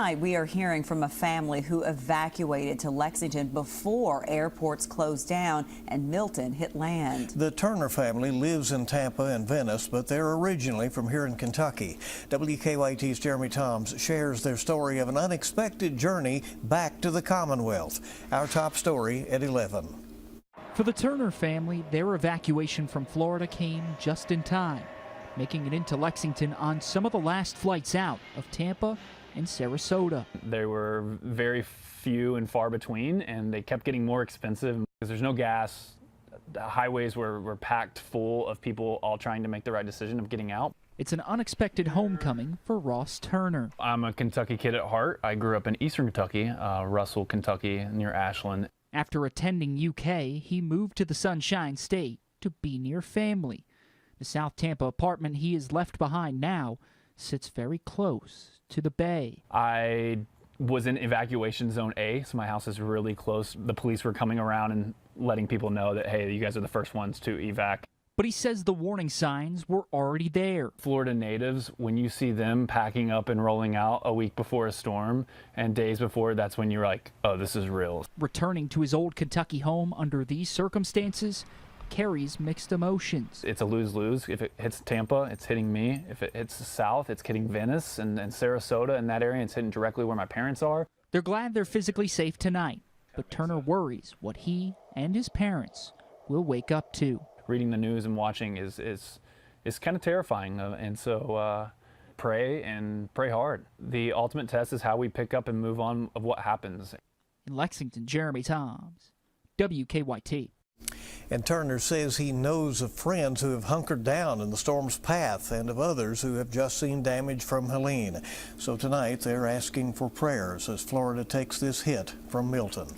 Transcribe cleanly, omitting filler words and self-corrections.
Tonight, we are hearing from a family who evacuated to Lexington before airports closed down and Milton hit land. The Turner family lives in Tampa and Venice, but they're originally from here in Kentucky. WKYT's Jeremy Toms shares their story of an unexpected journey back to the Commonwealth. Our top story at 11. For the Turner family, their evacuation from Florida came just in time, making it into Lexington on some of the last flights out of Tampa and Sarasota. They were very few and far between, and they kept getting more expensive because there's no gas. The highways were packed full of people all trying to make the right decision of getting out. It's an unexpected homecoming for Ross Turner. I'm a Kentucky kid at heart. I grew up in eastern Kentucky, Russell, Kentucky, near Ashland. After attending UK, he moved to the Sunshine State to be near family. The South Tampa apartment he has left behind now sits very close to the bay. I was in evacuation zone A, so my house is really close. The police were coming around and letting people know that, hey, you guys are the first ones to evac. But he says the warning signs were already there. Florida natives, when you see them packing up and rolling out a week before a storm and days before, that's when you're like, oh, this is real. Returning to his old Kentucky home under these circumstances carries mixed emotions. It's a lose-lose. If it hits Tampa, it's hitting me. If it hits the south, it's hitting Venice and Sarasota and that area. It's hitting directly where my parents are. They're glad they're physically safe tonight, but Turner worries what he and his parents will wake up to. Reading the news and watching is kind of terrifying, and so pray and pray hard. The ultimate test is how we pick up and move on of what happens. In Lexington, Jeremy Toms, WKYT. And Turner says he knows of friends who have hunkered down in the storm's path and of others who have just seen damage from Helene. So tonight they're asking for prayers as Florida takes this hit from Milton.